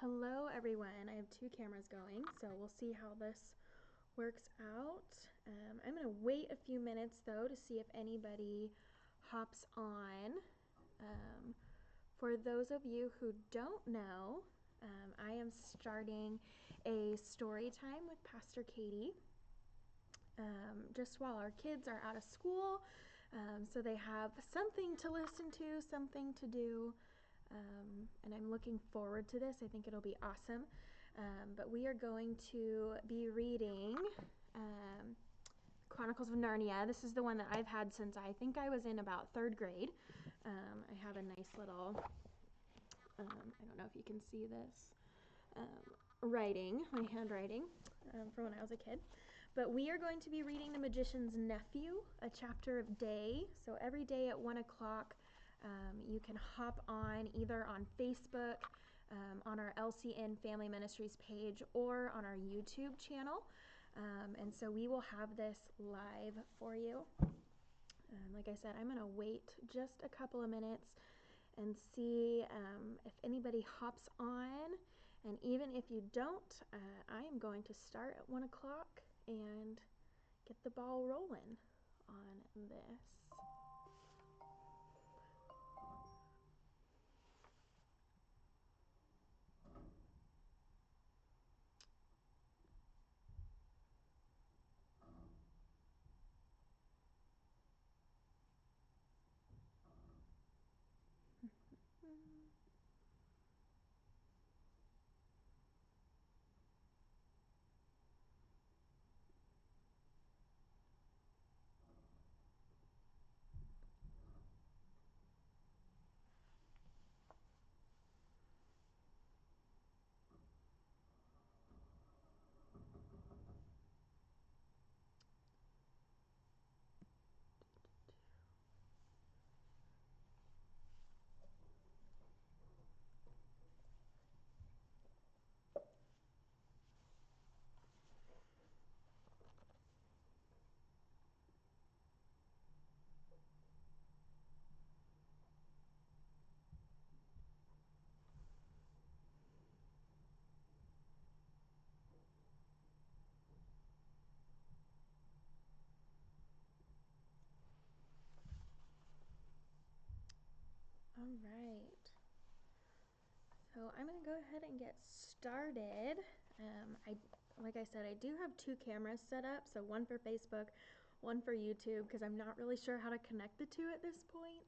Hello everyone, I have two cameras going, so we'll see how this works out. I'm going to wait a few minutes though to see if anybody hops on. For those of you who don't know, I am starting a story time with Pastor Katie. Just while our kids are out of school, so they have something to listen to, something to do. And I'm looking forward to this. I think it'll be awesome. But we are going to be reading Chronicles of Narnia. This is the one that I've had since I think I was in about third grade. I have a nice little, I don't know if you can see this, writing, my handwriting from when I was a kid. But we are going to be reading The Magician's Nephew, a chapter a day. So every day at 1 o'clock, you can hop on either on Facebook, on our LCN Family Ministries page, or on our YouTube channel. And so we will have this live for you. Like I said, I'm going to wait just a couple of minutes and see if anybody hops on. And even if you don't, I am going to start at 1 o'clock and get the ball rolling on this. All right, so I'm going to go ahead and get started. Like I said, I do have two cameras set up, so one for Facebook, one for YouTube, because I'm not really sure how to connect the two at this point.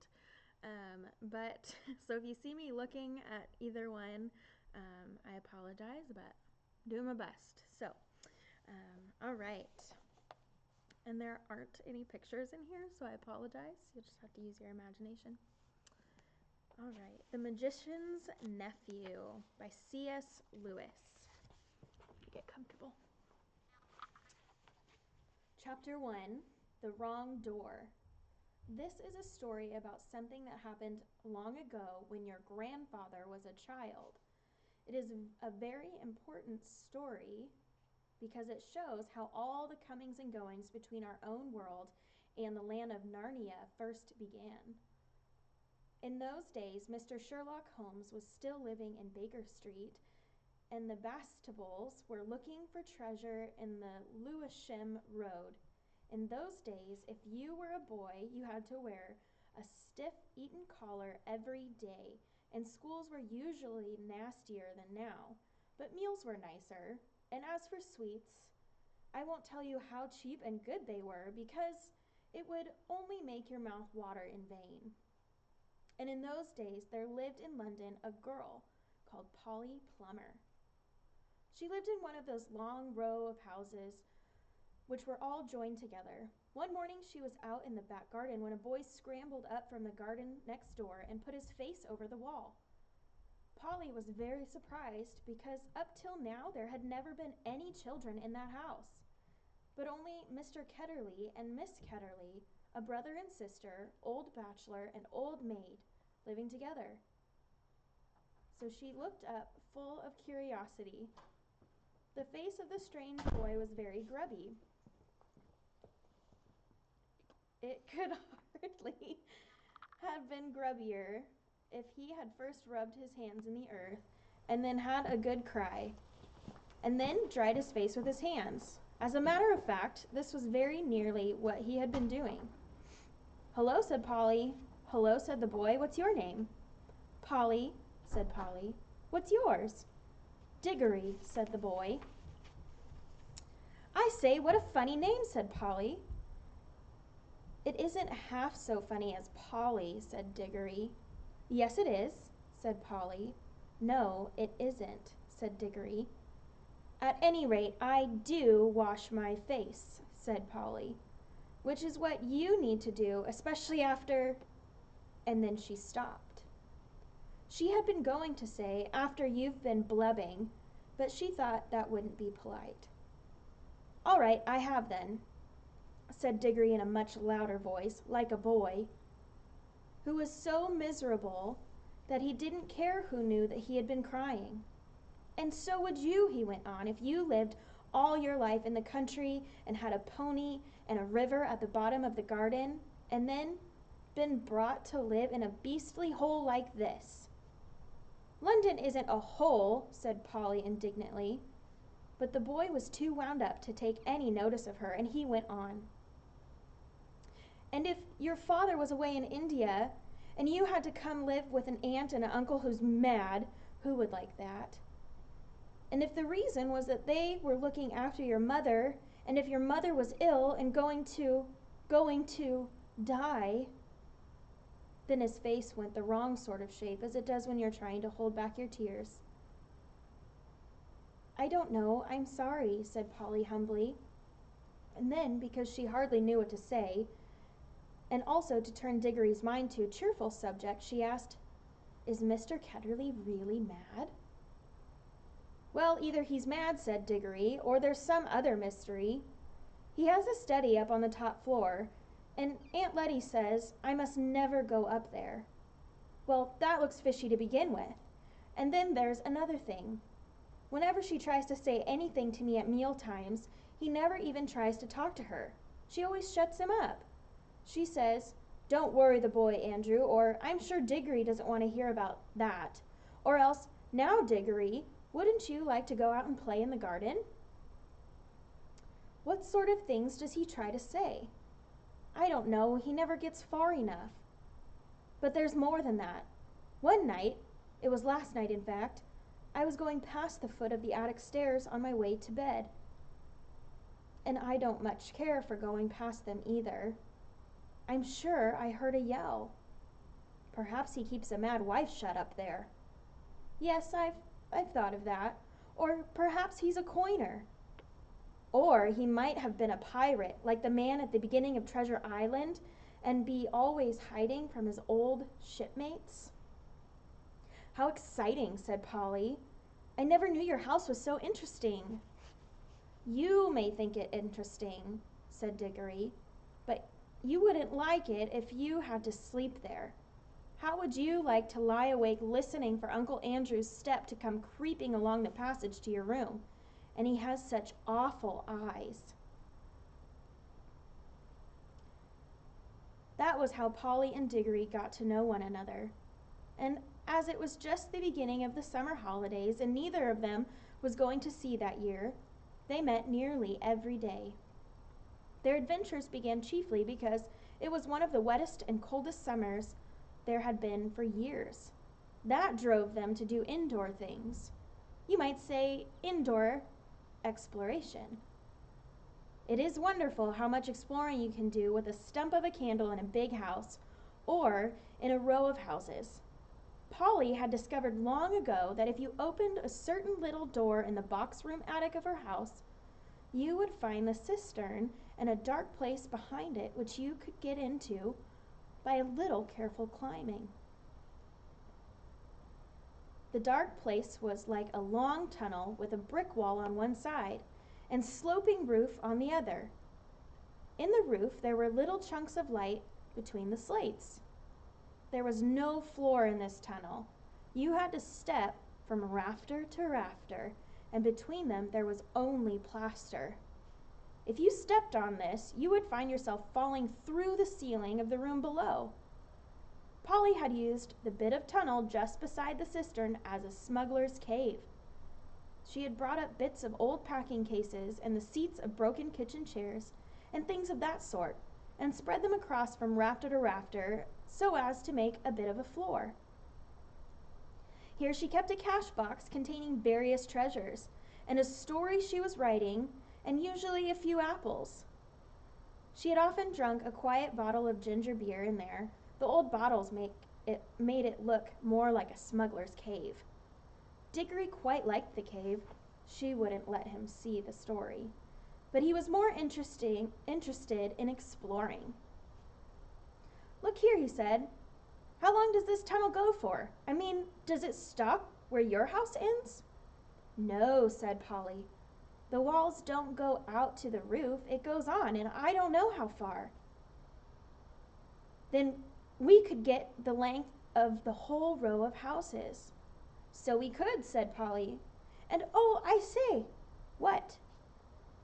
But so if you see me looking at either one, I apologize, but I'm doing my best. So, all right. And there aren't any pictures in here, so I apologize. You'll just have to use your imagination. All right, The Magician's Nephew by C.S. Lewis. Get comfortable. Chapter 1, The Wrong Door. This is a story about something that happened long ago when your grandfather was a child. It is a very important story because it shows how all the comings and goings between our own world and the land of Narnia first began. In those days, Mr. Sherlock Holmes was still living in Baker Street, and the Bastables were looking for treasure in the Lewisham Road. In those days, if you were a boy, you had to wear a stiff Eton collar every day, and schools were usually nastier than now, but meals were nicer. And as for sweets, I won't tell you how cheap and good they were, because it would only make your mouth water in vain. And in those days, there lived in London a girl called Polly Plummer. She lived in one of those long row of houses which were all joined together. One morning she was out in the back garden when a boy scrambled up from the garden next door and put his face over the wall. Polly was very surprised because up till now there had never been any children in that house, but only Mr. Ketterly and Miss Ketterly, a brother and sister, old bachelor and old maid, living together. So she looked up, full of curiosity. The face of the strange boy was very grubby. It could hardly have been grubbier if he had first rubbed his hands in the earth and then had a good cry, and then dried his face with his hands. As a matter of fact, this was very nearly what he had been doing. "Hello," said Polly. "Hello," said the boy. "What's your name?" "Polly," said Polly. "What's yours?" "Diggory," said the boy. "I say, what a funny name," said Polly. "It isn't half so funny as Polly," said Diggory. "Yes, it is," said Polly. "No, it isn't," said Diggory. "At any rate, I do wash my face," said Polly, "which is what you need to do, especially after—" and then she stopped. She had been going to say, "after you've been blubbing," but she thought that wouldn't be polite. "All right, I have then," said Diggory in a much louder voice, like a boy, who was so miserable that he didn't care who knew that he had been crying. "And so would you," he went on, "if you lived all your life in the country and had a pony and a river at the bottom of the garden, and then been brought to live in a beastly hole like this." "London isn't a hole," said Polly indignantly. But the boy was too wound up to take any notice of her, and he went on. "And if your father was away in India, and you had to come live with an aunt and an uncle who's mad, who would like that? And if the reason was that they were looking after your mother, and if your mother was ill and going to die," then his face went the wrong sort of shape, as it does when you're trying to hold back your tears. "I don't know, I'm sorry," said Polly humbly. And then, because she hardly knew what to say, and also to turn Diggory's mind to a cheerful subject, she asked, "Is Mr. Ketterly really mad?" "Well, either he's mad," said Diggory, "or there's some other mystery. He has a study up on the top floor, and Aunt Letty says I must never go up there. Well, that looks fishy to begin with. And then there's another thing. Whenever she tries to say anything to me at meal times, he never even tries to talk to her. She always shuts him up. She says, 'Don't worry the boy, Andrew,' or 'I'm sure Diggory doesn't want to hear about that,' or else, 'Now, Diggory, wouldn't you like to go out and play in the garden?' What sort of things does he try to say? I don't know, he never gets far enough. But there's more than that. One night, it was last night in fact, I was going past the foot of the attic stairs on my way to bed. And I don't much care for going past them either. I'm sure I heard a yell. Perhaps he keeps a mad wife shut up there. Yes, I've thought of that. Or perhaps he's a coiner. Or he might have been a pirate, like the man at the beginning of Treasure Island, and be always hiding from his old shipmates." "How exciting," said Polly. "I never knew your house was so interesting." "You may think it interesting," said Diggory, "but you wouldn't like it if you had to sleep there. How would you like to lie awake listening for Uncle Andrew's step to come creeping along the passage to your room? And he has such awful eyes." That was how Polly and Diggory got to know one another. And as it was just the beginning of the summer holidays, and neither of them was going to sea that year, they met nearly every day. Their adventures began chiefly because it was one of the wettest and coldest summers there had been for years. That drove them to do indoor things. You might say indoor exploration. It is wonderful how much exploring you can do with a stump of a candle in a big house or in a row of houses. Polly had discovered long ago that if you opened a certain little door in the box room attic of her house, you would find the cistern and a dark place behind it which you could get into by a little careful climbing. The dark place was like a long tunnel with a brick wall on one side and sloping roof on the other. In the roof there were little chunks of light between the slates. There was no floor in this tunnel. You had to step from rafter to rafter, and between them there was only plaster. If you stepped on this, you would find yourself falling through the ceiling of the room below. Polly had used the bit of tunnel just beside the cistern as a smuggler's cave. She had brought up bits of old packing cases and the seats of broken kitchen chairs and things of that sort, and spread them across from rafter to rafter so as to make a bit of a floor. Here she kept a cash box containing various treasures, and a story she was writing, and usually a few apples. She had often drunk a quiet bottle of ginger beer in there. The old bottles made it look more like a smuggler's cave. Diggory quite liked the cave. She wouldn't let him see the story, but he was more interested in exploring. "Look here," he said. "How long does this tunnel go for? I mean, does it stop where your house ends?" "No," said Polly. "The walls don't go out to the roof. It goes on, and I don't know how far." "Then we could get the length of the whole row of houses." "So we could," said Polly. "And oh, I say." "What?"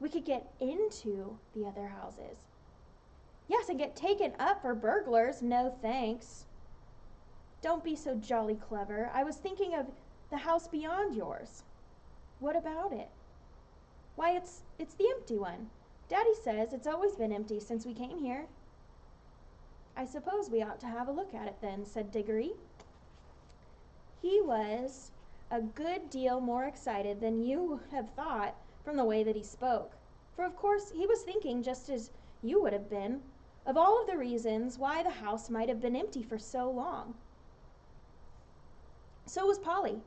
"We could get into the other houses." "Yes, and get taken up for burglars. No thanks." "Don't be so jolly clever. I was thinking of the house beyond yours." "What about it?" "Why, it's the empty one. Daddy says it's always been empty since we came here." "I suppose we ought to have a look at it then," said Diggory. He was a good deal more excited than you would have thought from the way that he spoke, for of course he was thinking, just as you would have been, of all of the reasons why the house might have been empty for so long. So was Polly.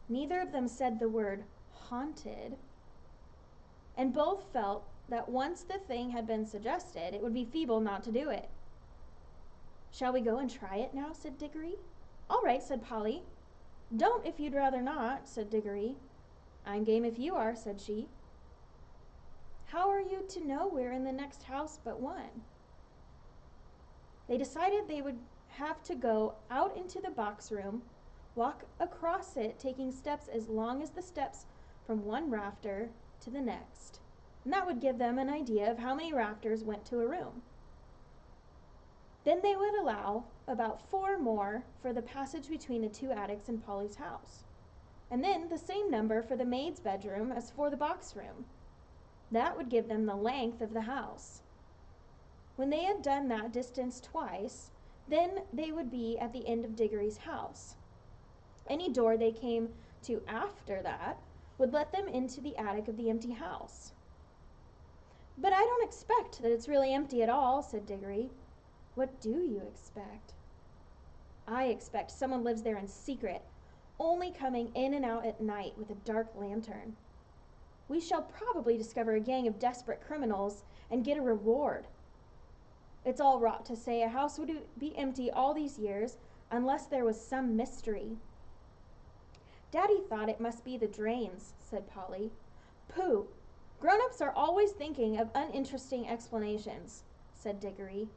Neither of them said the word haunted, and both felt that once the thing had been suggested, it would be feeble not to do it. "Shall we go and try it now?" said Diggory. "All right," said Polly. "Don't if you'd rather not," said Diggory. "I'm game if you are," said she. "How are you to know we're in the next house but one?" They decided they would have to go out into the box room, walk across it, taking steps as long as the steps from one rafter to the next, and that would give them an idea of how many rafters went to a room. Then they would allow about 4 more for the passage between the 2 attics in Polly's house, and then the same number for the maid's bedroom as for the box room. That would give them the length of the house. When they had done that distance twice, then they would be at the end of Diggory's house. Any door they came to after that would let them into the attic of the empty house. "But I don't expect that it's really empty at all," said Diggory. "What do you expect?" "I expect someone lives there in secret, only coming in and out at night with a dark lantern. We shall probably discover a gang of desperate criminals and get a reward. It's all rot to say a house would be empty all these years unless there was some mystery." "Daddy thought it must be the drains," said Polly. "Pooh! Grown-ups are always thinking of uninteresting explanations," said Diggory.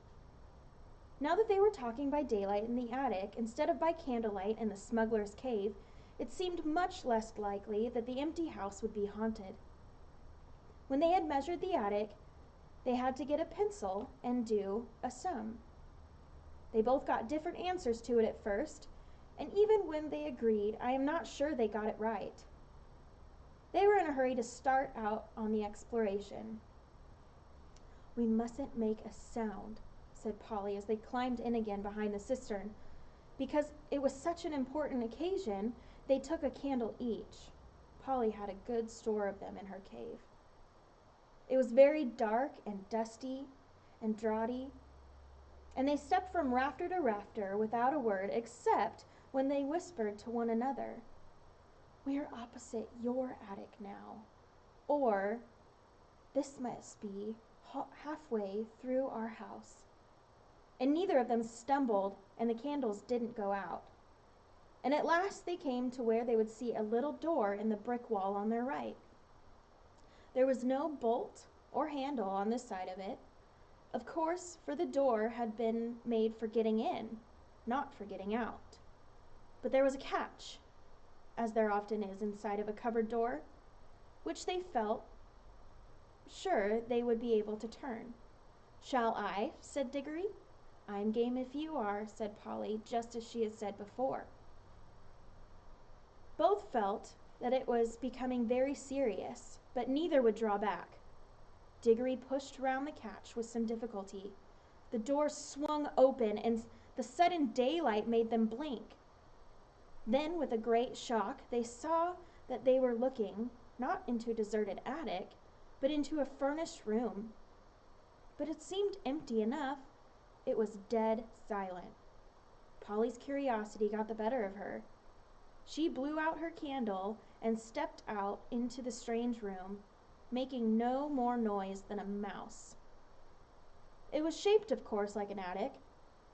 Now that they were talking by daylight in the attic instead of by candlelight in the smuggler's cave, it seemed much less likely that the empty house would be haunted. When they had measured the attic, they had to get a pencil and do a sum. They both got different answers to it at first, and even when they agreed, I am not sure they got it right. They were in a hurry to start out on the exploration. "We mustn't make a sound," said Polly as they climbed in again behind the cistern. Because it was such an important occasion, they took a candle each. Polly had a good store of them in her cave. It was very dark and dusty and draughty, and they stepped from rafter to rafter without a word, except when they whispered to one another, "We're opposite your attic now," or "This must be halfway through our house." And neither of them stumbled, and the candles didn't go out. And at last they came to where they would see a little door in the brick wall on their right. There was no bolt or handle on this side of it, of course, for the door had been made for getting in, not for getting out. But there was a catch, as there often is inside of a cupboard door, which they felt sure they would be able to turn. "Shall I?" said Diggory. I'm game if you are, said Polly, just as she had said before. Both felt that it was becoming very serious, but neither would draw back. Diggory pushed round the catch with some difficulty. The door swung open, and the sudden daylight made them blink. Then, with a great shock, they saw that they were looking not into a deserted attic, but into a furnished room. But it seemed empty enough. It was dead silent. Polly's curiosity got the better of her. She blew out her candle and stepped out into the strange room, making no more noise than a mouse. It was shaped, of course, like an attic,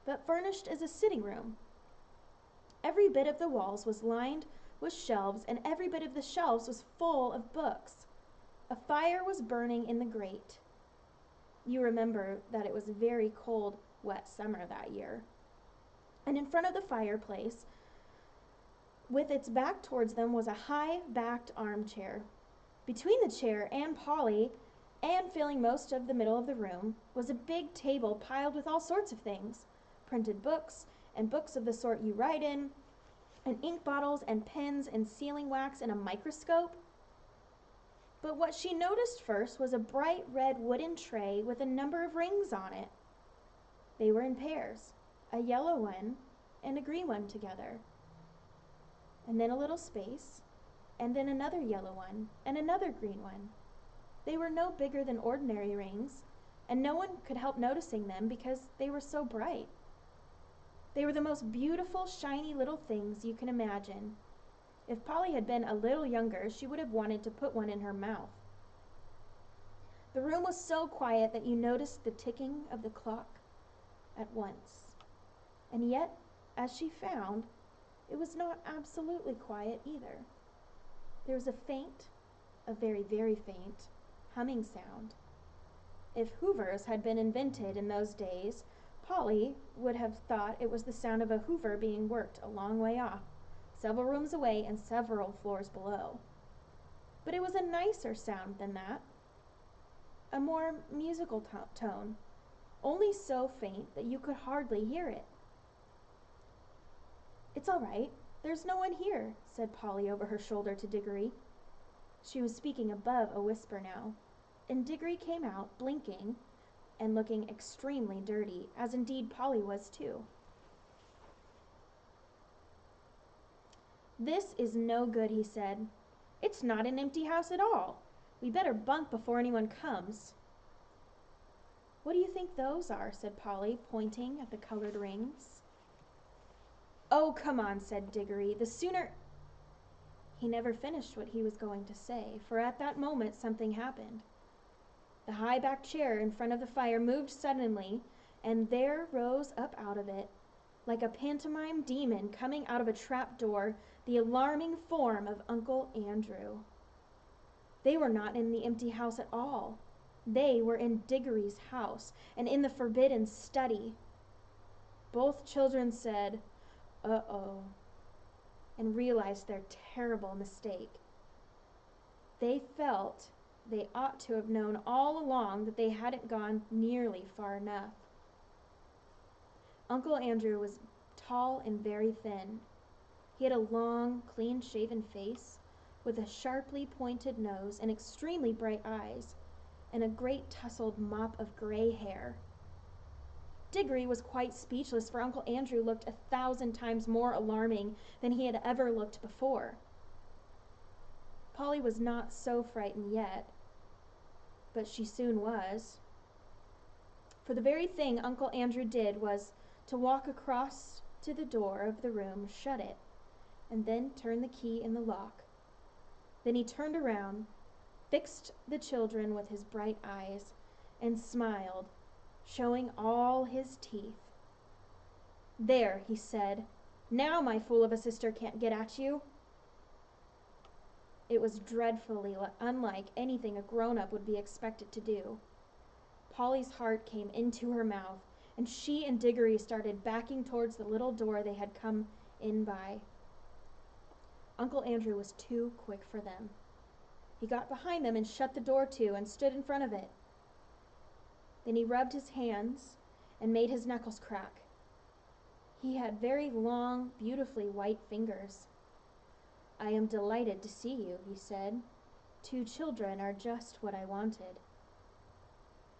but furnished as a sitting room. Every bit of the walls was lined with shelves, and every bit of the shelves was full of books. A fire was burning in the grate. You remember that it was a very cold, wet summer that year. And in front of the fireplace, with its back towards them, was a high-backed armchair. Between the chair and Polly, and filling most of the middle of the room, was a big table piled with all sorts of things, printed books, and books of the sort you write in, and ink bottles and pens and sealing wax and a microscope. But what she noticed first was a bright red wooden tray with a number of rings on it. They were in pairs, a yellow one and a green one together. And then a little space, and then another yellow one and another green one. They were no bigger than ordinary rings, and no one could help noticing them because they were so bright. They were the most beautiful, shiny little things you can imagine. If Polly had been a little younger, she would have wanted to put one in her mouth. The room was so quiet that you noticed the ticking of the clock at once. And yet, as she found, it was not absolutely quiet either. There was a very, very faint, humming sound. If hoovers had been invented in those days, Polly would have thought it was the sound of a hoover being worked a long way off, several rooms away and several floors below. But it was a nicer sound than that, a more musical tone, only so faint that you could hardly hear it. "It's all right. There's no one here," said Polly over her shoulder to Diggory. She was speaking above a whisper now, and Diggory came out, blinking and looking extremely dirty, as indeed Polly was too. "This is no good," he said. "It's not an empty house at all. We better bunk before anyone comes." "What do you think those are?" said Polly, pointing at the colored rings. "Oh, come on," said Diggory. "The sooner—" He never finished what he was going to say, for at that moment something happened. The high-backed chair in front of the fire moved suddenly, and there rose up out of it, like a pantomime demon coming out of a trap door, the alarming form of Uncle Andrew. They were not in the empty house at all. They were in Diggory's house, and in the forbidden study. Both children said, "Uh-oh," and realized their terrible mistake. They felt they ought to have known all along that they hadn't gone nearly far enough. Uncle Andrew was tall and very thin. He had a long, clean-shaven face with a sharply pointed nose and extremely bright eyes, and a great tousled mop of gray hair. Diggory was quite speechless, for Uncle Andrew looked 1,000 times more alarming than he had ever looked before. Polly was not so frightened yet, but she soon was. For the very thing Uncle Andrew did was to walk across to the door of the room, shut it, and then turn the key in the lock. Then he turned around, fixed the children with his bright eyes, and smiled, showing all his teeth. "There," he said, "now my fool of a sister can't get at you." It was dreadfully unlike anything a grown-up would be expected to do. Polly's heart came into her mouth, and she and Diggory started backing towards the little door they had come in by. Uncle Andrew was too quick for them. He got behind them and shut the door to and stood in front of it. Then he rubbed his hands and made his knuckles crack. He had very long, beautifully white fingers. "I am delighted to see you," he said. "Two children are just what I wanted."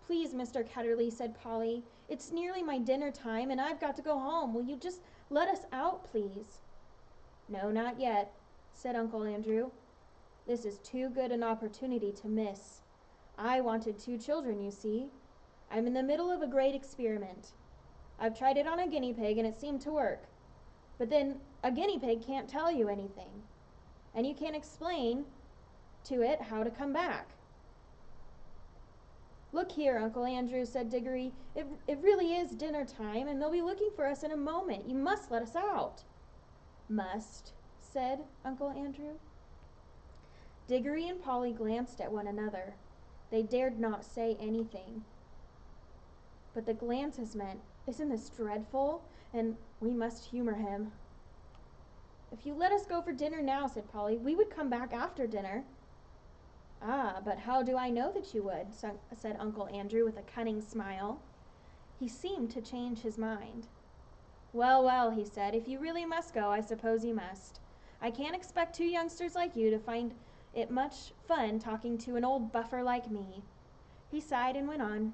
"Please, Mr. Ketterly," said Polly, "it's nearly my dinner time, and I've got to go home. Will you just let us out, please?" "No, not yet," said Uncle Andrew. "This is too good an opportunity to miss. I wanted two children, you see. I'm in the middle of a great experiment. I've tried it on a guinea pig, and it seemed to work. But then a guinea pig can't tell you anything, and you can't explain to it how to come back." "Look here, Uncle Andrew," said Diggory. It really is dinner time, and they'll be looking for us in a moment. You must let us out." "Must," said Uncle Andrew. Diggory and Polly glanced at one another. They dared not say anything. But the glances meant, "Isn't this dreadful? And we must humor him." "If you let us go for dinner now," said Polly, "we would come back after dinner." "Ah, but how do I know that you would?" said Uncle Andrew with a cunning smile. He seemed to change his mind. "Well, well," he said, "if you really must go, I suppose you must. I can't expect two youngsters like you to find it much fun talking to an old buffer like me." He sighed and went on.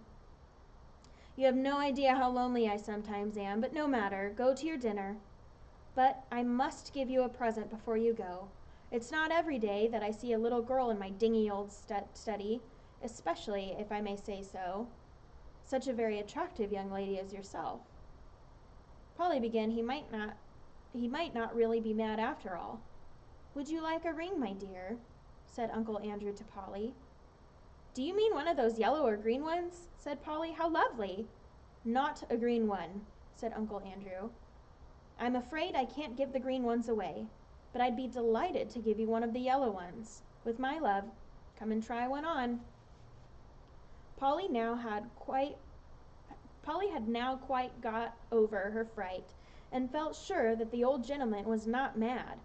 "You have no idea how lonely I sometimes am, but no matter. Go to your dinner. But I must give you a present before you go. It's not every day that I see a little girl in my dingy old study, especially, if I may say so, such a very attractive young lady as yourself." Polly began he might not really be mad after all. "Would you like a ring, my dear?" said Uncle Andrew to Polly. "Do you mean one of those yellow or green ones?" said Polly. "How lovely!" "Not a green one," said Uncle Andrew. "I'm afraid I can't give the green ones away, but I'd be delighted to give you one of the yellow ones. With my love. Come and try one on." Polly had now quite got over her fright, and felt sure that the old gentleman was not mad.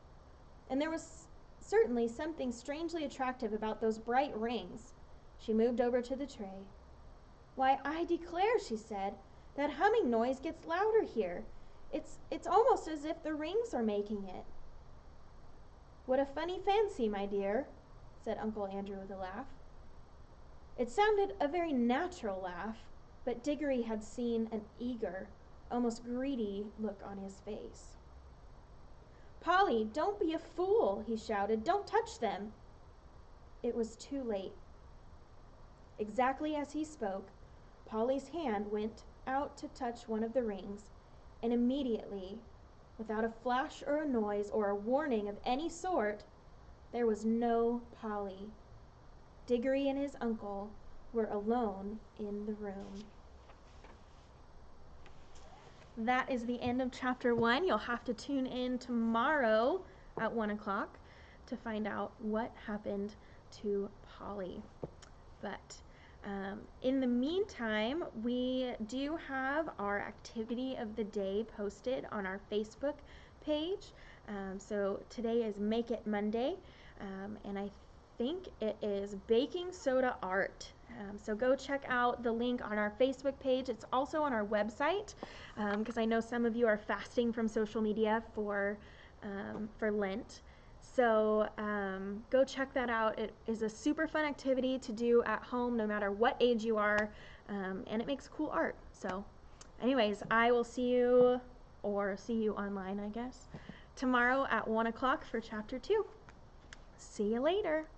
And there was certainly something strangely attractive about those bright rings. She moved over to the tray. "Why, I declare," she said, "that humming noise gets louder here. It's almost as if the rings are making it." "What a funny fancy, my dear," said Uncle Andrew with a laugh. It sounded a very natural laugh, but Diggory had seen an eager, almost greedy look on his face. "Polly, don't be a fool," he shouted. "Don't touch them." It was too late. Exactly as he spoke, Polly's hand went out to touch one of the rings, and immediately, without a flash or a noise or a warning of any sort, there was no Polly. Diggory and his uncle were alone in the room. That is the end of chapter 1. You'll have to tune in tomorrow at 1 o'clock to find out what happened to Polly. But in the meantime, we do have our activity of the day posted on our Facebook page. So today is Make It Monday, and I think it is baking soda art. So go check out the link on our Facebook page. It's also on our website, because I know some of you are fasting from social media for Lent. So go check that out. It is a super fun activity to do at home, no matter what age you are, and it makes cool art. So anyways, I will see you online, I guess, tomorrow at 1 o'clock for chapter 2. See you later.